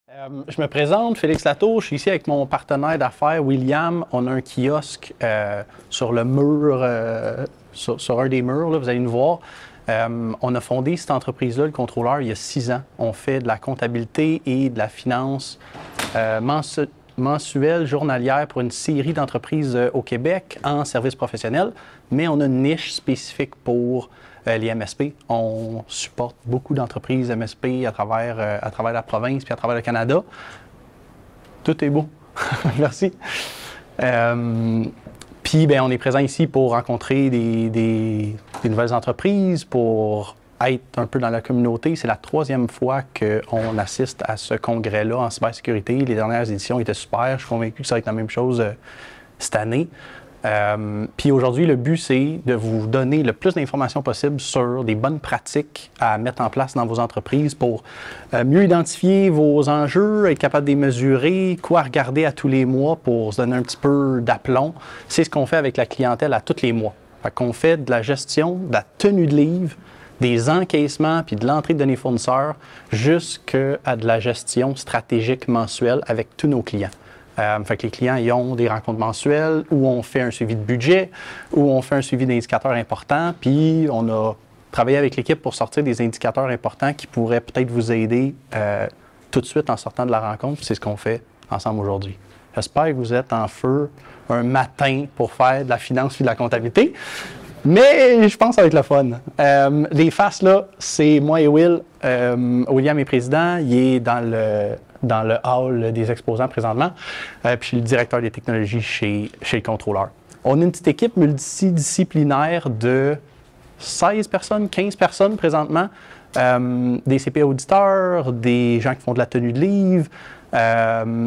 Je me présente, Félix Latour, je suis ici avec mon partenaire d'affaires, William. On a un kiosque sur le mur, sur un des murs, là, vous allez nous voir. On a fondé cette entreprise-là, le contrôleur, il y a 6 ans. On fait de la comptabilité et de la finance mensuelle, journalière pour une série d'entreprises au Québec en services professionnels, mais on a une niche spécifique pour les MSP. On supporte beaucoup d'entreprises MSP à travers la province puis à travers le Canada. Tout est beau. Merci. Puis, on est présent ici pour rencontrer des nouvelles entreprises, pour être un peu dans la communauté. C'est la 3e fois qu'on assiste à ce congrès-là en cybersécurité. Les dernières éditions étaient super. Je suis convaincu que ça va être la même chose cette année. Puis aujourd'hui, le but, c'est de vous donner le plus d'informations possible sur des bonnes pratiques à mettre en place dans vos entreprises pour mieux identifier vos enjeux, être capable de les mesurer, quoi regarder à tous les mois pour se donner un petit peu d'aplomb. C'est ce qu'on fait avec la clientèle à tous les mois. Fait qu'on fait de la gestion, de la tenue de livre, des encaissements puis de l'entrée de données fournisseurs jusqu'à de la gestion stratégique mensuelle avec tous nos clients. Fait que les clients, ils ont des rencontres mensuelles où on fait un suivi de budget, où on fait un suivi d'indicateurs importants, puis on a travaillé avec l'équipe pour sortir des indicateurs importants qui pourraient peut-être vous aider tout de suite en sortant de la rencontre, puis c'est ce qu'on fait ensemble aujourd'hui. J'espère que vous êtes en feu un matin pour faire de la finance et de la comptabilité, mais je pense que ça va être le fun. Les faces, là, c'est moi et Will. William est président, il est dans le hall des exposants présentement. Puis je suis le directeur des technologies chez le contrôleur. On a une petite équipe multidisciplinaire de 16 personnes, 15 personnes présentement. Des CP auditeurs, des gens qui font de la tenue de livre,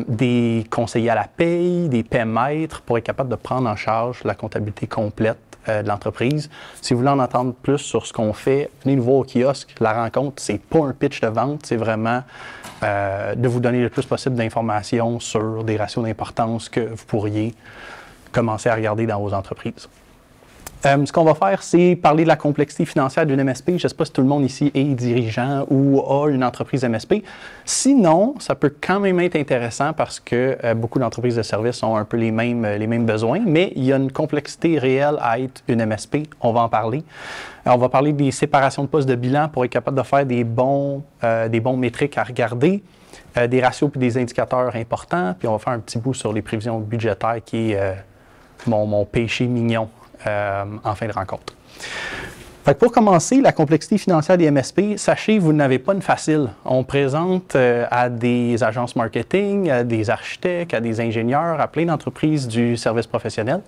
des conseillers à la paye, des paie-maîtres pour être capable de prendre en charge la comptabilité complète de l'entreprise. Si vous voulez en entendre plus sur ce qu'on fait, venez nous voir au kiosque. La rencontre, c'est pas un pitch de vente, c'est vraiment de vous donner le plus possible d'informations sur des ratios d'importance que vous pourriez commencer à regarder dans vos entreprises. Ce qu'on va faire, c'est parler de la complexité financière d'une MSP. Je ne sais pas si tout le monde ici est dirigeant ou a une entreprise MSP. Sinon, ça peut quand même être intéressant parce que beaucoup d'entreprises de services ont un peu les mêmes besoins, mais il y a une complexité réelle à être une MSP. On va en parler. On va parler des séparations de postes de bilan pour être capable de faire des bons métriques à regarder, des ratios et des indicateurs importants. Puis on va faire un petit bout sur les prévisions budgétaires qui est mon péché mignon. En fin de rencontre. Fait que pour commencer, la complexité financière des MSP, sachez, vous n'avez pas une facile. On présente à des agences marketing, à des architectes, à des ingénieurs, à plein d'entreprises du service professionnel.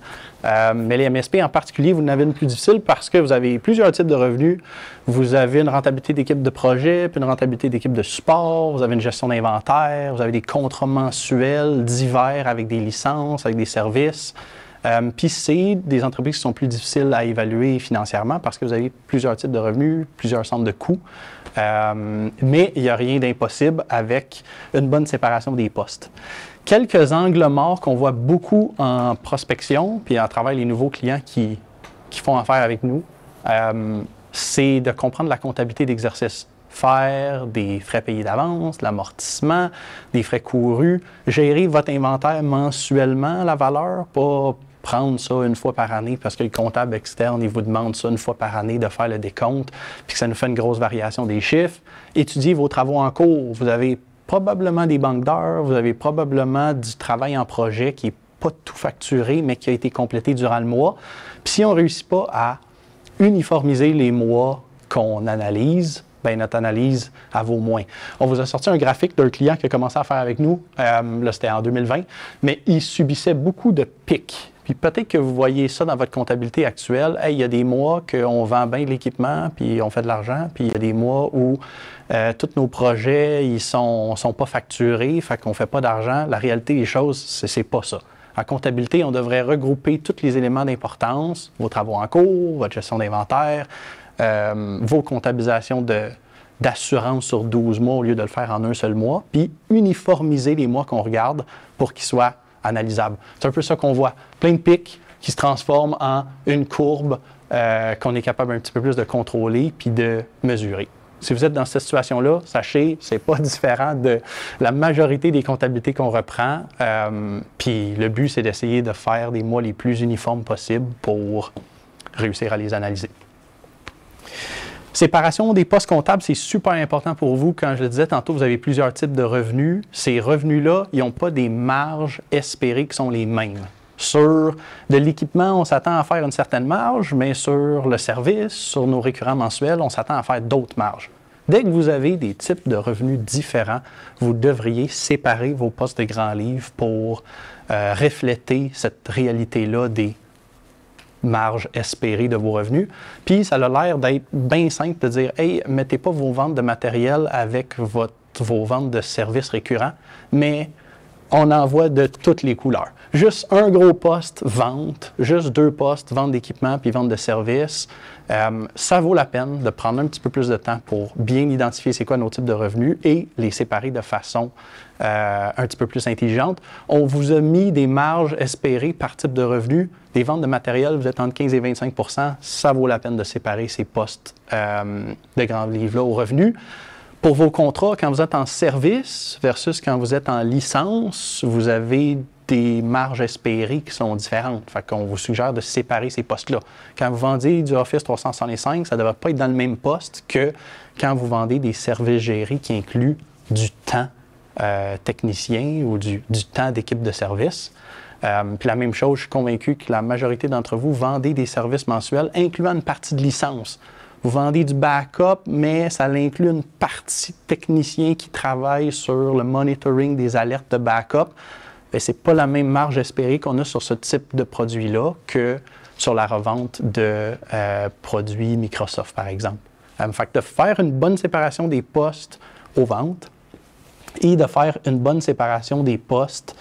Mais les MSP en particulier, vous n'avez une plus difficile parce que vous avez plusieurs types de revenus. Vous avez une rentabilité d'équipe de projet, puis une rentabilité d'équipe de support, vous avez une gestion d'inventaire, vous avez des contrats mensuels divers avec des licences, avec des services. Puis c'est des entreprises qui sont plus difficiles à évaluer financièrement parce que vous avez plusieurs types de revenus, plusieurs centres de coûts. Mais il n'y a rien d'impossible avec une bonne séparation des postes. Quelques angles morts qu'on voit beaucoup en prospection, puis à travers les nouveaux clients qui font affaire avec nous, c'est de comprendre la comptabilité d'exercice. Faire des frais payés d'avance, l'amortissement, des frais courus, gérer votre inventaire mensuellement, la valeur, pas prendre ça une fois par année parce que le comptable externe, il vous demande ça une fois par année de faire le décompte, puis que ça nous fait une grosse variation des chiffres. Étudiez vos travaux en cours. Vous avez probablement des banques d'heures, vous avez probablement du travail en projet qui n'est pas tout facturé, mais qui a été complété durant le mois. Puis si on ne réussit pas à uniformiser les mois qu'on analyse, bien, notre analyse, elle vaut moins. On vous a sorti un graphique d'un client qui a commencé à faire avec nous, là c'était en 2020, mais il subissait beaucoup de pics. Puis peut-être que vous voyez ça dans votre comptabilité actuelle. Hey, il y a des mois qu'on vend bien de l'équipement, puis on fait de l'argent, puis il y a des mois où tous nos projets, ils sont pas facturés, fait qu'on fait pas d'argent. La réalité des choses, c'est pas ça. En comptabilité, on devrait regrouper tous les éléments d'importance, vos travaux en cours, votre gestion d'inventaire, vos comptabilisations d'assurance sur 12 mois au lieu de le faire en un seul mois, puis uniformiser les mois qu'on regarde pour qu'ils soient analysables. C'est un peu ça qu'on voit. Plein de pics qui se transforment en une courbe qu'on est capable un petit peu plus de contrôler puis de mesurer. Si vous êtes dans cette situation-là, sachez, c'est pas différent de la majorité des comptabilités qu'on reprend. Puis le but, c'est d'essayer de faire des mois les plus uniformes possibles pour réussir à les analyser. Séparation des postes comptables, c'est super important pour vous. Quand je le disais tantôt, vous avez plusieurs types de revenus. Ces revenus-là, ils n'ont pas des marges espérées qui sont les mêmes. Sur de l'équipement, on s'attend à faire une certaine marge, mais sur le service, sur nos récurrents mensuels, on s'attend à faire d'autres marges. Dès que vous avez des types de revenus différents, vous devriez séparer vos postes de grands livres pour refléter cette réalité-là des marges espérées de vos revenus. Puis, ça a l'air d'être bien simple de dire « Hey, mettez pas vos ventes de matériel avec vos ventes de services récurrents, mais on en voit de toutes les couleurs. Juste un gros poste vente, juste 2 postes vente d'équipement puis vente de services. Ça vaut la peine de prendre un petit peu plus de temps pour bien identifier c'est quoi nos types de revenus et les séparer de façon un petit peu plus intelligente. On vous a mis des marges espérées par type de revenus. Des ventes de matériel, vous êtes entre 15 et 25 %. Ça vaut la peine de séparer ces postes de grands livres-là aux revenus. Pour vos contrats, quand vous êtes en service versus quand vous êtes en licence, vous avez des marges espérées qui sont différentes. Fait qu'on vous suggère de séparer ces postes-là. Quand vous vendez du Office 365, ça ne devrait pas être dans le même poste que quand vous vendez des services gérés qui incluent du temps technicien ou du temps d'équipe de service. Puis la même chose, je suis convaincu que la majorité d'entre vous vendez des services mensuels, incluant une partie de licence. Vous vendez du backup, mais ça inclut une partie technicien qui travaille sur le monitoring des alertes de backup. Ce n'est pas la même marge espérée qu'on a sur ce type de produit-là que sur la revente de produits Microsoft, par exemple. Fait que de faire une bonne séparation des postes aux ventes et de faire une bonne séparation des postes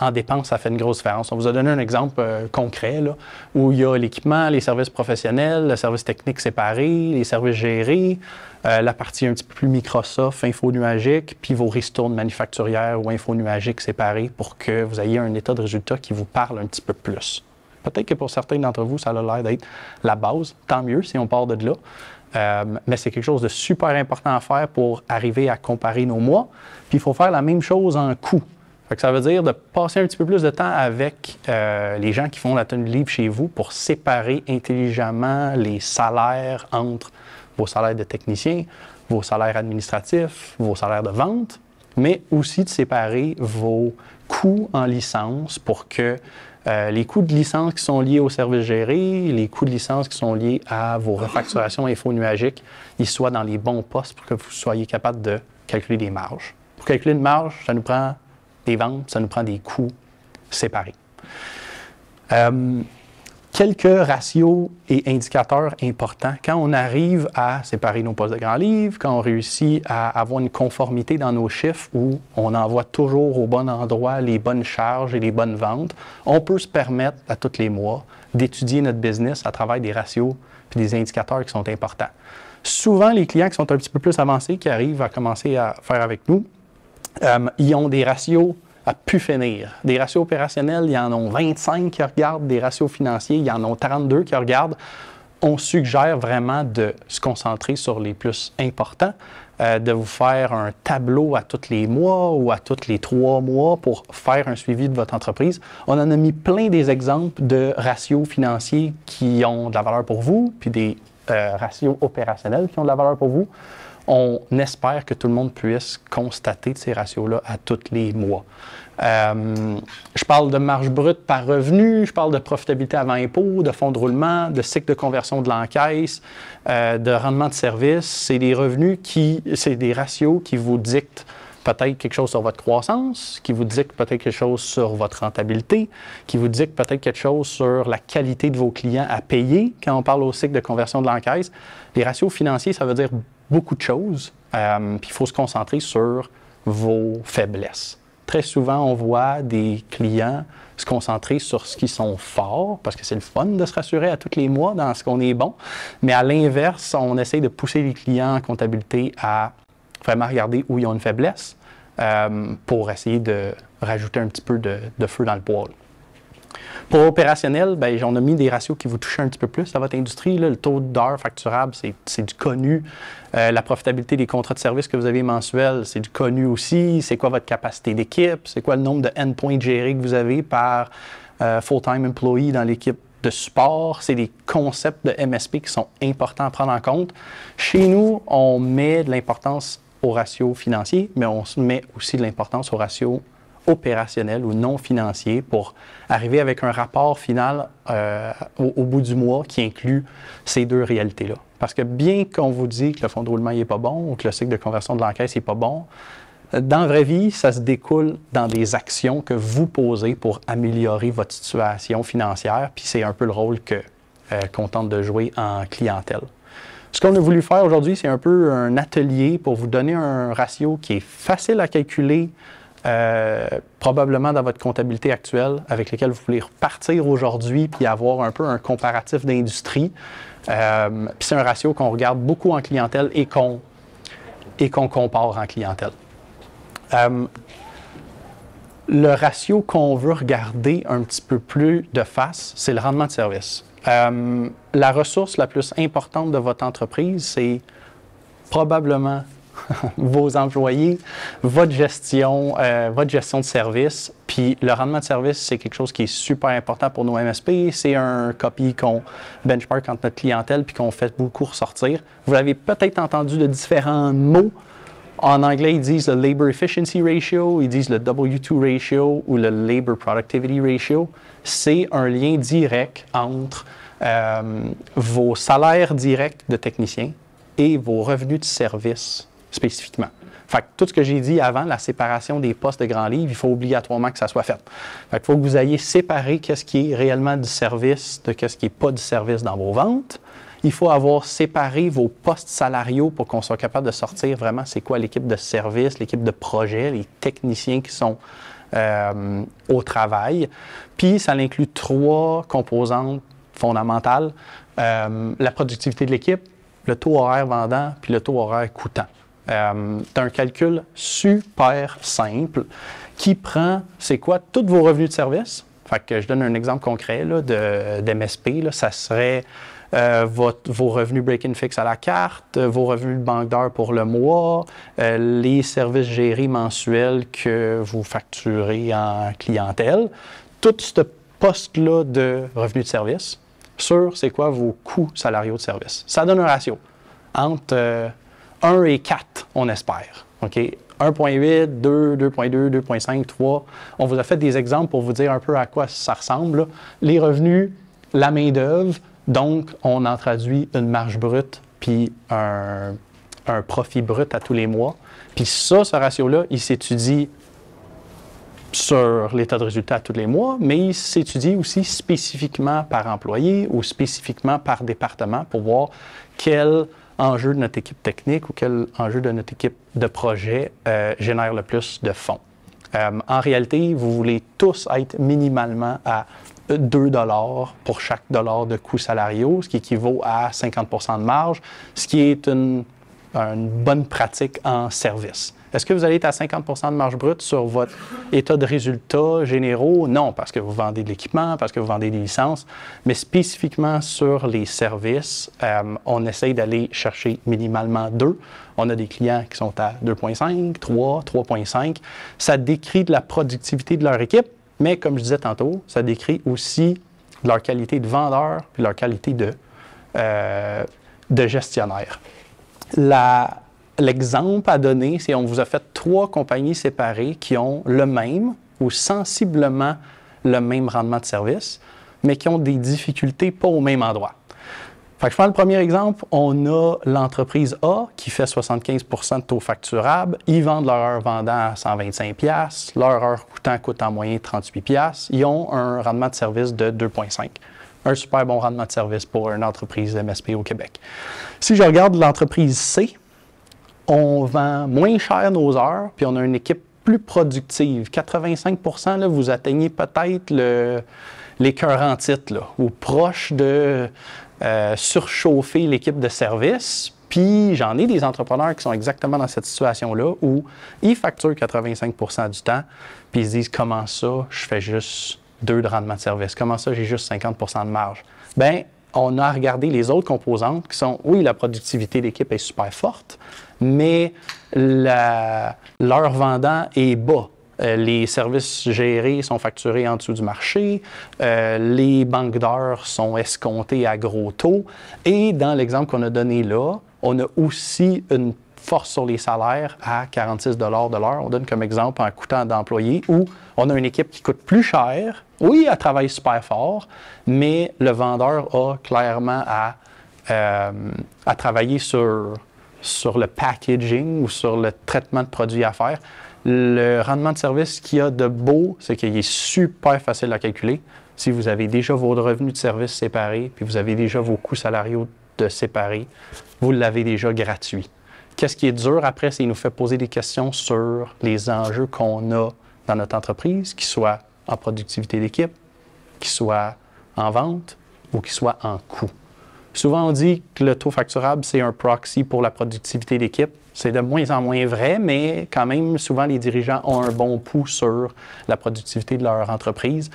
en dépenses, ça fait une grosse différence. On vous a donné un exemple concret là, où il y a l'équipement, les services professionnels, le service technique séparé, les services gérés, la partie un petit peu plus Microsoft, infonuagique, puis vos ristournes manufacturières ou infonuagiques séparées pour que vous ayez un état de résultat qui vous parle un petit peu plus. Peut-être que pour certains d'entre vous, ça a l'air d'être la base. Tant mieux si on part de là. Mais c'est quelque chose de super important à faire pour arriver à comparer nos mois. Puis il faut faire la même chose en coût. Fait que ça veut dire de passer un petit peu plus de temps avec les gens qui font la tenue de livre chez vous pour séparer intelligemment les salaires entre vos salaires de techniciens, vos salaires administratifs, vos salaires de vente, mais aussi de séparer vos coûts en licence pour que les coûts de licence qui sont liés aux services gérés, les coûts de licence qui sont liés à vos refacturations infonuagiques, ils soient dans les bons postes pour que vous soyez capable de calculer des marges. Pour calculer une marge, ça nous prend des ventes, ça nous prend des coûts séparés. Quelques ratios et indicateurs importants. Quand on arrive à séparer nos postes de grands livres, quand on réussit à avoir une conformité dans nos chiffres où on envoie toujours au bon endroit les bonnes charges et les bonnes ventes, on peut se permettre à tous les mois d'étudier notre business à travers des ratios et des indicateurs qui sont importants. Souvent, les clients qui sont un petit peu plus avancés, qui arrivent à commencer à faire avec nous, ils ont des ratios à pu finir. Des ratios opérationnels, il y en a 25 qui regardent, des ratios financiers, il y en a 32 qui regardent. On suggère vraiment de se concentrer sur les plus importants, de vous faire un tableau à tous les mois ou à tous les 3 mois pour faire un suivi de votre entreprise. On en a mis plein des exemples de ratios financiers qui ont de la valeur pour vous, puis des ratios opérationnels qui ont de la valeur pour vous. On espère que tout le monde puisse constater ces ratios-là à tous les mois. Je parle de marge brute par revenu, je parle de profitabilité avant impôt, de fonds de roulement, de cycle de conversion de l'encaisse, de rendement de service. C'est des revenus c'est des ratios qui vous dictent peut-être quelque chose sur votre croissance, qui vous dictent peut-être quelque chose sur votre rentabilité, qui vous dictent peut-être quelque chose sur la qualité de vos clients à payer quand on parle au cycle de conversion de l'encaisse. Les ratios financiers, ça veut dire beaucoup de choses, puis il faut se concentrer sur vos faiblesses. Très souvent, on voit des clients se concentrer sur ce qui sont forts, parce que c'est le fun de se rassurer à tous les mois dans ce qu'on est bon, mais à l'inverse, on essaie de pousser les clients en comptabilité à vraiment regarder où ils ont une faiblesse pour essayer de rajouter un petit peu de feu dans le poêle. Pour opérationnel, bien, on a mis des ratios qui vous touchent un petit peu plus à votre industrie. Là. Le taux d'heures facturables, c'est du connu. La profitabilité des contrats de service que vous avez mensuels, c'est du connu aussi. C'est quoi votre capacité d'équipe? C'est quoi le nombre de endpoints gérés que vous avez par full-time employee dans l'équipe de support? C'est des concepts de MSP qui sont importants à prendre en compte. Chez nous, on met de l'importance au ratio financier, mais on met aussi de l'importance au ratio opérationnel ou non financier pour arriver avec un rapport final au bout du mois qui inclut ces deux réalités-là. Parce que bien qu'on vous dise que le fonds de roulement n'est pas bon ou que le cycle de conversion de l'encaisse n'est pas bon, dans la vraie vie, ça se découle dans des actions que vous posez pour améliorer votre situation financière, puis c'est un peu le rôle qu'on tente de jouer en clientèle. Ce qu'on a voulu faire aujourd'hui, c'est un peu un atelier pour vous donner un ratio qui est facile à calculer, probablement dans votre comptabilité actuelle, avec lequel vous voulez repartir aujourd'hui puis avoir un peu un comparatif d'industrie. Puis c'est un ratio qu'on regarde beaucoup en clientèle et qu'on compare en clientèle. Le ratio qu'on veut regarder un petit peu plus de face, c'est le rendement de service. La ressource la plus importante de votre entreprise, c'est probablement vos employés, votre gestion de service. Puis le rendement de service, c'est quelque chose qui est super important pour nos MSP. C'est un copy qu'on benchmark entre notre clientèle puis qu'on fait beaucoup ressortir. Vous l'avez peut-être entendu de différents mots. En anglais, ils disent le Labor Efficiency Ratio, ils disent le W2 Ratio ou le Labor Productivity Ratio. C'est un lien direct entre vos salaires directs de techniciens et vos revenus de service spécifiquement. Fait que tout ce que j'ai dit avant, la séparation des postes de grands livres, il faut obligatoirement que ça soit fait. Fait qu'il faut que vous ayez séparé qu'est-ce qui est réellement du service de qu'est-ce qui n'est pas du service dans vos ventes. Il faut avoir séparé vos postes salariaux pour qu'on soit capable de sortir vraiment c'est quoi l'équipe de service, l'équipe de projet, les techniciens qui sont au travail. Puis ça inclut 3 composantes fondamentales. La productivité de l'équipe, le taux horaire vendant, puis le taux horaire coûtant. C'est un calcul super simple qui prend, c'est quoi, tous vos revenus de service. Fait que je donne un exemple concret d'MSP. Ça serait vos revenus break-in fixe à la carte, vos revenus de banque d'heures pour le mois, les services gérés mensuels que vous facturez en clientèle. Tout ce poste-là de revenus de service sur c'est quoi vos coûts salariaux de service. Ça donne un ratio entre 1 et 4, on espère. OK? 1,8, 2, 2,2, 2,5, 3. On vous a fait des exemples pour vous dire un peu à quoi ça ressemble. Là. Les revenus, la main-d'œuvre, donc on en traduit une marge brute puis un profit brut à tous les mois. Puis ça, ce ratio-là, il s'étudie sur l'état de résultat à tous les mois, mais il s'étudie aussi spécifiquement par employé ou spécifiquement par département pour voir quel enjeu de notre équipe technique ou quel enjeu de notre équipe de projet génère le plus de fonds. En réalité, vous voulez tous être minimalement à 2 $ pour chaque dollar de coûts salariaux, ce qui équivaut à 50 % de marge, ce qui est une bonne pratique en service. Est-ce que vous allez être à 50 % de marge brute sur votre état de résultats généraux? Non, parce que vous vendez de l'équipement, parce que vous vendez des licences, mais spécifiquement sur les services, on essaye d'aller chercher minimalement 2. On a des clients qui sont à 2,5, 3, 3,5. Ça décrit de la productivité de leur équipe, mais comme je disais tantôt, ça décrit aussi leur qualité de vendeur et leur qualité de gestionnaire. L'exemple à donner, c'est qu'on vous a fait 3 compagnies séparées qui ont le même ou sensiblement le même rendement de service, mais qui ont des difficultés pas au même endroit. Fait que je prends le premier exemple, on a l'entreprise A qui fait 75 % de taux facturable. Ils vendent leur heure vendant à 125 $, leur heure coûtant coûte en moyenne 38 $. Ils ont un rendement de service de 2,5. Un super bon rendement de service pour une entreprise MSP au Québec. Si je regarde l'entreprise C, on vend moins cher nos heures, puis on a une équipe plus productive. 85 % là, vous atteignez peut-être les cœurs en titre, ou proche de surchauffer l'équipe de service. Puis j'en ai des entrepreneurs qui sont exactement dans cette situation-là, où ils facturent 85 % du temps, puis ils se disent « Comment ça, je fais juste 2 de rendement de service. Comment ça, j'ai juste 50 de marge? Bien, on a regardé les autres composantes qui sont, oui, la productivité d'équipe est super forte, mais leur vendant est bas. Les services gérés sont facturés en dessous du marché, les banques d'heures sont escomptées à gros taux, et dans l'exemple qu'on a donné là, on a aussi une force sur les salaires à 46 de l'heure. On donne comme exemple en coûtant d'employés où on a une équipe qui coûte plus cher. Oui, elle travaille super fort, mais le vendeur a clairement à travailler sur le packaging ou sur le traitement de produits à faire. Le rendement de service qu'il y a de beau, c'est qu'il est super facile à calculer. Si vous avez déjà vos revenus de service séparés, puis vous avez déjà vos coûts salariaux de séparés, vous l'avez déjà gratuit. Qu'est-ce qui est dur après, c'est qu'il nous fait poser des questions sur les enjeux qu'on a dans notre entreprise, qu'ils soient en productivité d'équipe, qu'ils soient en vente ou qu'ils soient en coût. Souvent, on dit que le taux facturable, c'est un proxy pour la productivité d'équipe. C'est de moins en moins vrai, mais quand même, souvent, les dirigeants ont un bon pouls sur la productivité de leur entreprise.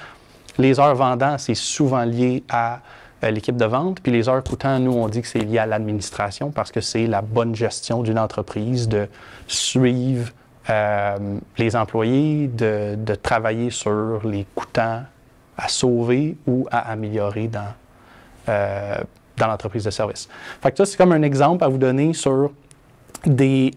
Les heures vendant, c'est souvent lié à l'équipe de vente, puis les heures coûtant, nous, on dit que c'est lié à l'administration parce que c'est la bonne gestion d'une entreprise de suivre les employés, de travailler sur les coûtants à sauver ou à améliorer dans l'entreprise de service. Fait que ça, c'est comme un exemple à vous donner sur des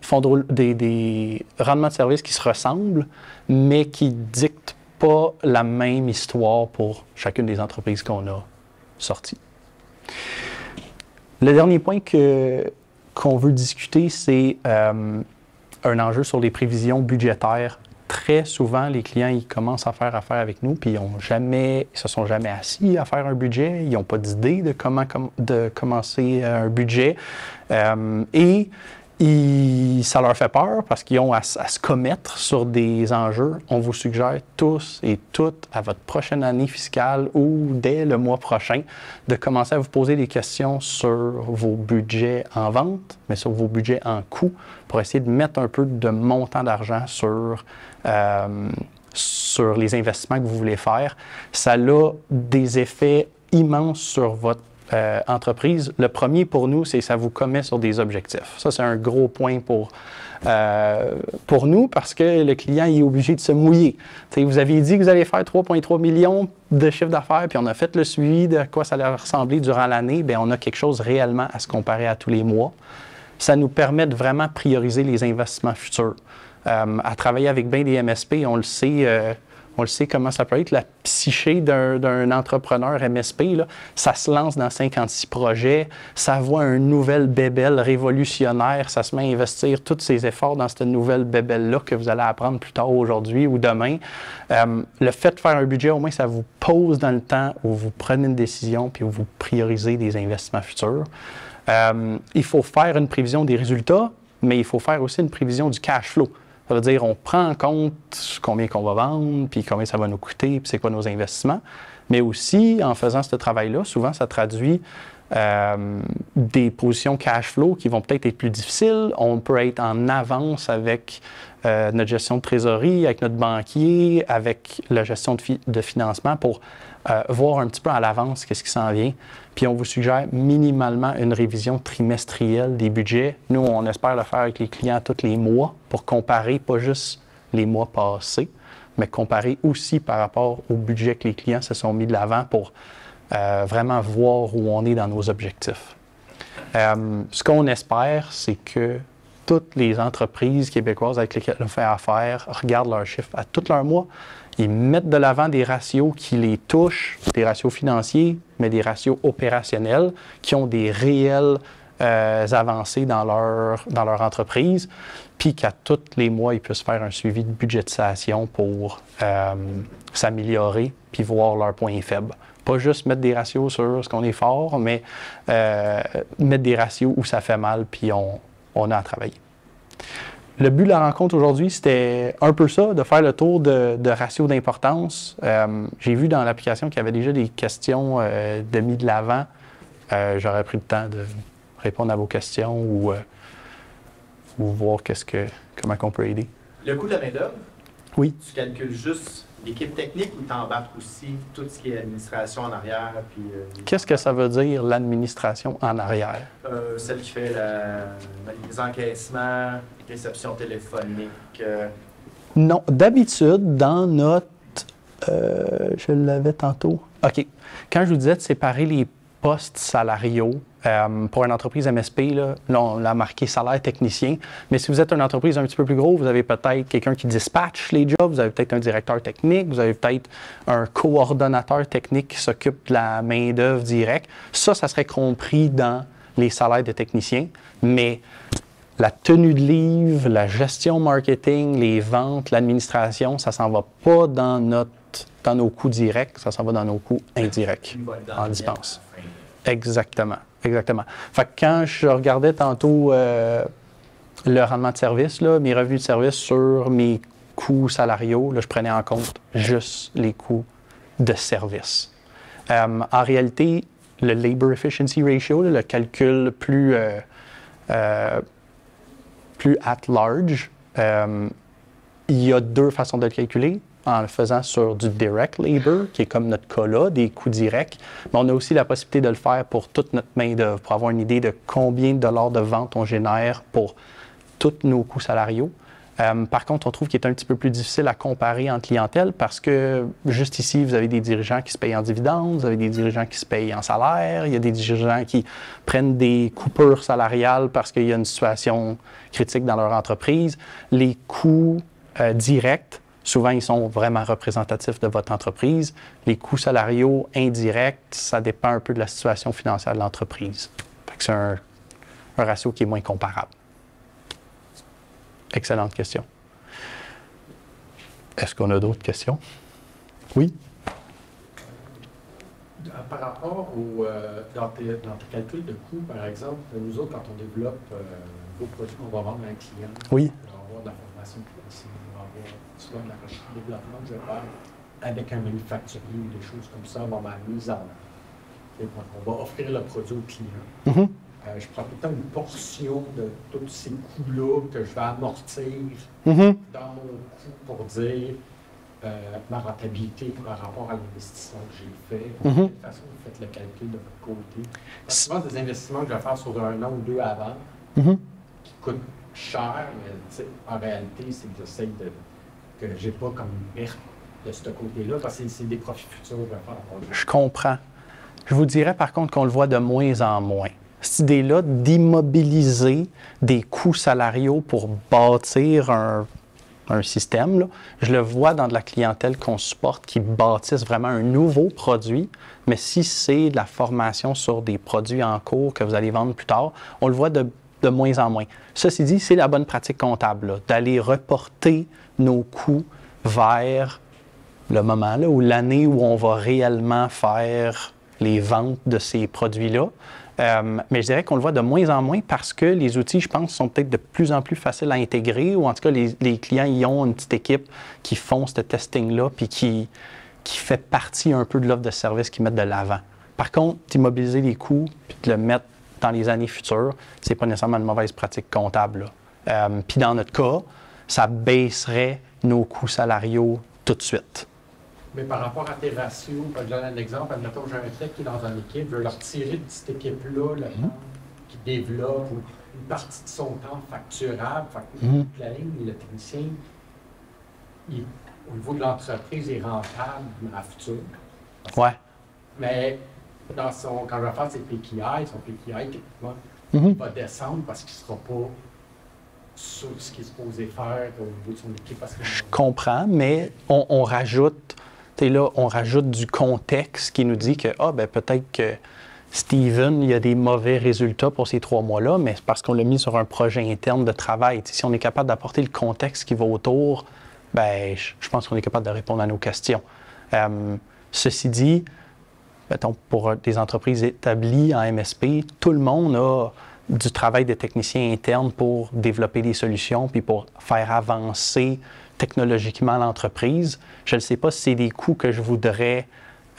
rendements de service qui se ressemblent, mais qui ne dictent pas la même histoire pour chacune des entreprises qu'on a sorties. Le dernier point qu'on veut discuter, c'est un enjeu sur les prévisions budgétaires. Très souvent, les clients, ils commencent à faire affaire avec nous, puis ils se sont jamais assis à faire un budget, ils n'ont pas d'idée de comment commencer un budget. Ça leur fait peur parce qu'ils ont à se commettre sur des enjeux. On vous suggère tous et toutes à votre prochaine année fiscale ou dès le mois prochain de commencer à vous poser des questions sur vos budgets en vente, mais sur vos budgets en coût pour essayer de mettre un peu de montant d'argent sur les investissements que vous voulez faire. Ça a des effets immenses sur votre entreprise. Le premier pour nous, c'est que ça vous commet sur des objectifs. Ça, c'est un gros point pour nous parce que le client est obligé de se mouiller. T'sais, vous aviez dit que vous allez faire 3,3 millions de chiffre d'affaires, puis on a fait le suivi de quoi ça allait ressembler durant l'année. Bien, on a quelque chose réellement à se comparer à tous les mois. Ça nous permet de vraiment prioriser les investissements futurs. À travailler avec bien des MSP, on le sait comment ça peut être. La psyché d'un entrepreneur MSP, là, ça se lance dans 56 projets, ça voit une nouvelle bébelle révolutionnaire, ça se met à investir tous ses efforts dans cette nouvelle bébelle-là que vous allez apprendre plus tard aujourd'hui ou demain. Le fait de faire un budget, au moins, ça vous pose dans le temps où vous prenez une décision puis où vous priorisez des investissements futurs. Il faut faire une prévision des résultats, mais il faut faire aussi une prévision du cash flow. Ça veut dire on prend en compte combien qu'on va vendre, puis combien ça va nous coûter, puis c'est quoi nos investissements. Mais aussi, en faisant ce travail-là, souvent, ça traduit des positions cash flow qui vont peut-être être plus difficiles. On peut être en avance avec notre gestion de trésorerie, avec notre banquier, avec la gestion de financement pour voir un petit peu à l'avance qu'est-ce qui s'en vient. Puis on vous suggère minimalement une révision trimestrielle des budgets. Nous, on espère le faire avec les clients tous les mois pour comparer pas juste les mois passés, mais comparer aussi par rapport au budget que les clients se sont mis de l'avant pour vraiment voir où on est dans nos objectifs. Ce qu'on espère, c'est que toutes les entreprises québécoises avec lesquelles on fait affaire regardent leurs chiffres à tous leurs mois. Ils mettent de l'avant des ratios qui les touchent, des ratios financiers, mais des ratios opérationnels qui ont des réelles avancées dans leur entreprise, puis qu'à tous les mois, ils puissent faire un suivi de budgétisation pour s'améliorer puis voir leurs points faibles. Pas juste mettre des ratios sur ce qu'on est fort, mais mettre des ratios où ça fait mal puis on a à travailler. Le but de la rencontre aujourd'hui, c'était un peu ça, de faire le tour de ratios d'importance. J'ai vu dans l'application qu'il y avait déjà des questions de mis de l'avant. J'aurais pris le temps de répondre à vos questions ou voir comment on peut aider. Le coût de la main-d'œuvre, oui. Tu calcules juste l'équipe technique ou t'embarques aussi tout ce qui est administration en arrière? Qu'est-ce que ça veut dire, l'administration en arrière? Celle qui fait les encaissements, réception téléphonique. Non, d'habitude, dans notre... je l'avais tantôt. OK. Quand je vous disais de séparer les postes salariaux, pour une entreprise MSP, là, on l'a marqué salaire technicien, mais si vous êtes une entreprise un petit peu plus gros, vous avez peut-être quelqu'un qui dispatche les jobs, vous avez peut-être un directeur technique, vous avez peut-être un coordonnateur technique qui s'occupe de la main-d'œuvre directe. Ça serait compris dans les salaires de techniciens, mais la tenue de livre, la gestion marketing, les ventes, l'administration, ça s'en va pas dans nos coûts directs, ça s'en va dans nos coûts indirects en dépenses. Exactement. Exactement. Fait que quand je regardais tantôt le rendement de service, là, mes revenus de service sur mes coûts salariaux, là, je prenais en compte juste les coûts de service. En réalité, le Labor Efficiency Ratio, là, le calcul plus at large, il y a deux façons de le calculer. En le faisant sur du direct labor, qui est comme notre cas là, des coûts directs. Mais on a aussi la possibilité de le faire pour toute notre main-d'œuvre, pour avoir une idée de combien de dollars de vente on génère pour tous nos coûts salariaux. Par contre, on trouve qu'il est un petit peu plus difficile à comparer en clientèle parce que juste ici, vous avez des dirigeants qui se payent en dividendes, vous avez des dirigeants qui se payent en salaire, il y a des dirigeants qui prennent des coupures salariales parce qu'il y a une situation critique dans leur entreprise. Les coûts directs, souvent, ils sont vraiment représentatifs de votre entreprise. Les coûts salariaux indirects, ça dépend un peu de la situation financière de l'entreprise. C'est un ratio qui est moins comparable. Excellente question. Est-ce qu'on a d'autres questions? Oui? Par rapport dans tes calculs de coûts, par exemple, nous autres, quand on développe vos produits, on va vendre à un client. Oui. On va avoir de la formation financière, on va avoir soit de la recherche et développement que je vais faire avec un manufacturier ou des choses comme ça, ma mise en œuvre. On va offrir le produit au client. Mm-hmm. Je prends tout le temps une portion de tous ces coûts-là que je vais amortir Mm-hmm. dans mon coût pour dire ma rentabilité par rapport à l'investissement que j'ai fait. De quelle façon vous faites le calcul de votre côté? Parce que souvent, des investissements que je vais faire sur un an ou deux avant qui coûtent cher, mais en réalité, c'est que j'essaie que je n'ai pas comme une perte de ce côté-là parce que c'est des profits futurs que je vais faire. Je comprends. Je vous dirais par contre qu'on le voit de moins en moins. Cette idée-là d'immobiliser des coûts salariaux pour bâtir un système, là, je le vois dans de la clientèle qu'on supporte qui bâtissent vraiment un nouveau produit, mais si c'est de la formation sur des produits en cours que vous allez vendre plus tard, on le voit de moins en moins. Ceci dit, c'est la bonne pratique comptable, là, d'aller reporter nos coûts vers le moment là, ou l'année où on va réellement faire les ventes de ces produits-là. Mais je dirais qu'on le voit de moins en moins parce que les outils, je pense, sont peut-être de plus en plus faciles à intégrer ou en tout cas, les clients y ont une petite équipe qui font ce testing-là puis qui fait partie un peu de l'offre de service qu'ils mettent de l'avant. Par contre, d'immobiliser les coûts puis de le mettre dans les années futures, c'est pas nécessairement une mauvaise pratique comptable. Puis dans notre cas, ça baisserait nos coûts salariaux tout de suite. Mais par rapport à tes ratios, je donne un exemple, admettons que j'ai un tech qui est dans une équipe, je veux leur tirer de cette équipe-là, le temps qui développe une partie de son temps facturable. Fait que la ligne, le technicien, au niveau de l'entreprise, est rentable à futur. Ouais. Mais quand je vais faire ses PKI, son PKI, techniquement, il va descendre parce qu'il ne sera pas sur ce qu'il est supposé faire au niveau de son équipe. Parce que je comprends, mais on rajoute... Là, on rajoute du contexte qui nous dit que peut-être que Steven, il y a des mauvais résultats pour ces 3 mois-là, mais c'est parce qu'on l'a mis sur un projet interne de travail. Si on est capable d'apporter le contexte qui va autour, je pense qu'on est capable de répondre à nos questions. Ceci dit, mettons, pour des entreprises établies en MSP, tout le monde a du travail de technicien interne pour développer des solutions puis pour faire avancer technologiquement l'entreprise. Je ne sais pas si c'est des coûts que je voudrais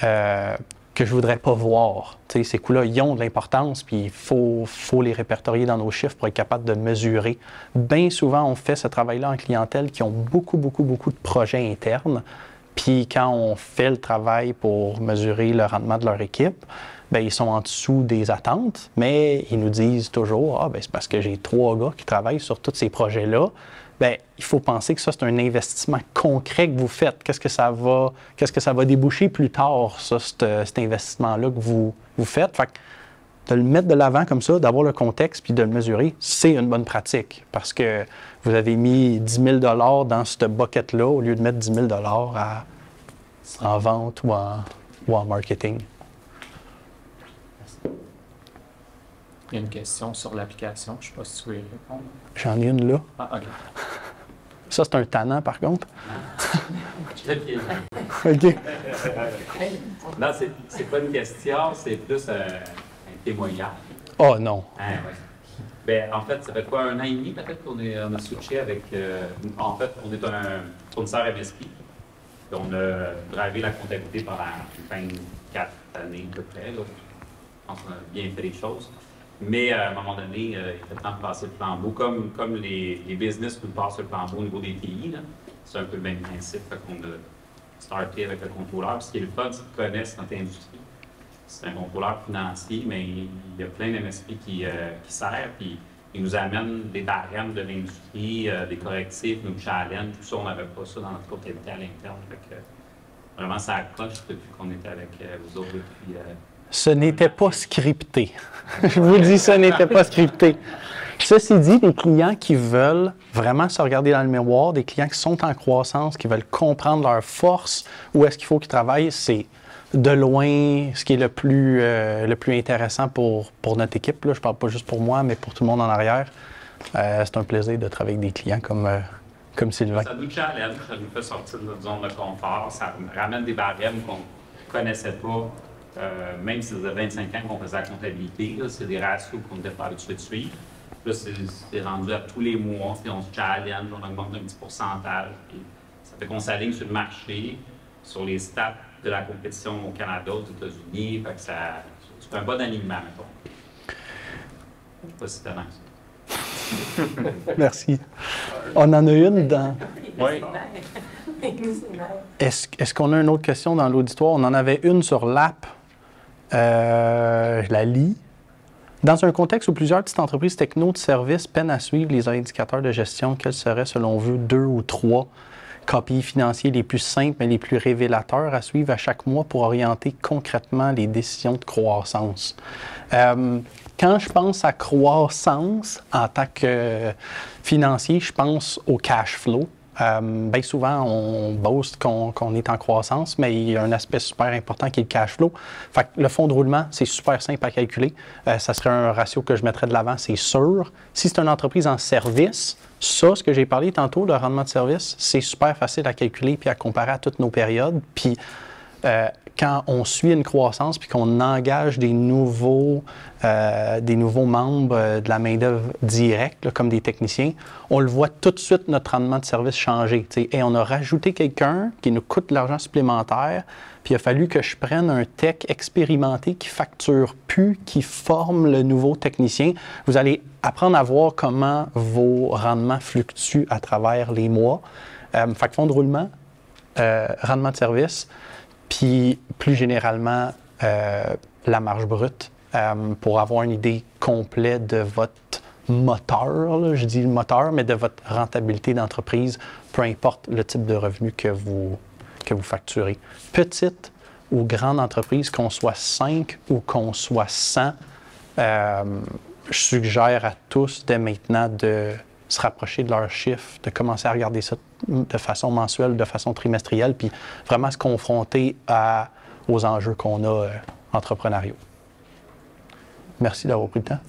pas voir. T'sais, ces coûts-là, ils ont de l'importance, puis il faut les répertorier dans nos chiffres pour être capable de mesurer. Bien souvent, on fait ce travail-là en clientèle qui ont beaucoup de projets internes, Puis quand on fait le travail pour mesurer le rendement de leur équipe, bien, ils sont en dessous des attentes, mais ils nous disent toujours « Ah, bien, c'est parce que j'ai 3 gars qui travaillent sur tous ces projets-là. » Bien, il faut penser que ça, c'est un investissement concret que vous faites. Qu'est-ce que ça va déboucher plus tard, ça, cet investissement-là que vous faites? Fait que de le mettre de l'avant comme ça, d'avoir le contexte puis de le mesurer, c'est une bonne pratique parce que vous avez mis 10 000 $ dans ce bucket-là au lieu de mettre 10 000 $ en vente ou en marketing. Il y a une question sur l'application. Je ne sais pas si tu veux y répondre. J'en ai une là. Ah, OK. Ça, c'est un tannant, par contre. Je l'ai piégé. OK. Non, c'est pas une question, c'est plus un témoignage. Oh non. Ah, ouais. Ben, en fait, ça fait quoi, 1 an et demi peut-être qu'on a switché avec. En fait, on est un fournisseur MSP. Puis on a drivé la comptabilité pendant 24 années à peu près. Là. Je pense qu'on a bien fait les choses. Mais à un moment donné, il était temps de passer le flambeau. Comme les business nous passent le flambeau au niveau des TI, c'est un peu le même principe. Fait qu'on a starté avec le contrôleur. Puis ce qui est le fun, c'est qu'ils connaissent notre industrie. C'est un contrôleur financier, mais il y a plein d'MSP qui servent. Puis ils nous amènent des barèmes de l'industrie, des correctifs, nous challenge. Tout ça, on n'avait pas ça dans notre comptabilité à l'interne. Fait que vraiment, ça accroche depuis qu'on était avec vous autres. Depuis, ce n'était pas scripté. Je vous dis, ce n'était pas scripté. Ceci dit, des clients qui veulent vraiment se regarder dans le miroir, des clients qui sont en croissance, qui veulent comprendre leurs forces, où est-ce qu'il faut qu'ils travaillent, c'est de loin ce qui est le plus intéressant pour notre équipe. Là. Je ne parle pas juste pour moi, mais pour tout le monde en arrière. C'est un plaisir de travailler avec des clients comme Sylvain. Ça nous challenge, ça nous fait sortir de notre zone de confort, ça ramène des barèmes qu'on ne connaissait pas. Même si ça faisait 25 ans qu'on faisait la comptabilité, c'est des ratios qu'on n'était pas habitué de suivre. Là, c'est rendu à tous les mois, on se challenge, on augmente d'un petit pourcentage. Puis ça fait qu'on s'aligne sur le marché, sur les stats de la compétition au Canada, aux États-Unis. Fait que c'est un bon alignement, mettons. C'est pas si tellement que ça. Merci. On en a une dans... Oui. Est-ce qu'on a une autre question dans l'auditoire? On en avait une sur l'app. Je la lis. Dans un contexte où plusieurs petites entreprises techno de services peinent à suivre les indicateurs de gestion, quels seraient, selon vous, 2 ou 3 KPI financiers les plus simples mais les plus révélateurs à suivre à chaque mois pour orienter concrètement les décisions de croissance? Quand je pense à croissance en tant que financier, je pense au cash flow. Bien souvent, on boast qu'on est en croissance, mais il y a un aspect super important qui est le cash flow. Fait que le fonds de roulement, c'est super simple à calculer. Ça serait un ratio que je mettrais de l'avant, c'est sûr. Si c'est une entreprise en service, ça, ce que j'ai parlé tantôt, le rendement de service, c'est super facile à calculer puis à comparer à toutes nos périodes. Puis quand on suit une croissance puis qu'on engage des nouveaux membres de la main-d'œuvre directe, là, comme des techniciens, on le voit tout de suite, notre rendement de service changer. Et on a rajouté quelqu'un qui nous coûte de l'argent supplémentaire, puis il a fallu que je prenne un tech expérimenté qui facture plus, qui forme le nouveau technicien. Vous allez apprendre à voir comment vos rendements fluctuent à travers les mois. Fait que fonds de roulement, rendement de service, puis plus généralement, la marge brute, pour avoir une idée complète de votre moteur, là, je dis le moteur, mais de votre rentabilité d'entreprise, peu importe le type de revenu que vous facturez. Petite ou grande entreprise, qu'on soit 5 ou qu'on soit 100, je suggère à tous dès maintenant de se rapprocher de leurs chiffres, de commencer à regarder ça de façon mensuelle, de façon trimestrielle, puis vraiment se confronter aux enjeux qu'on a entrepreneuriaux. Merci d'avoir pris le temps.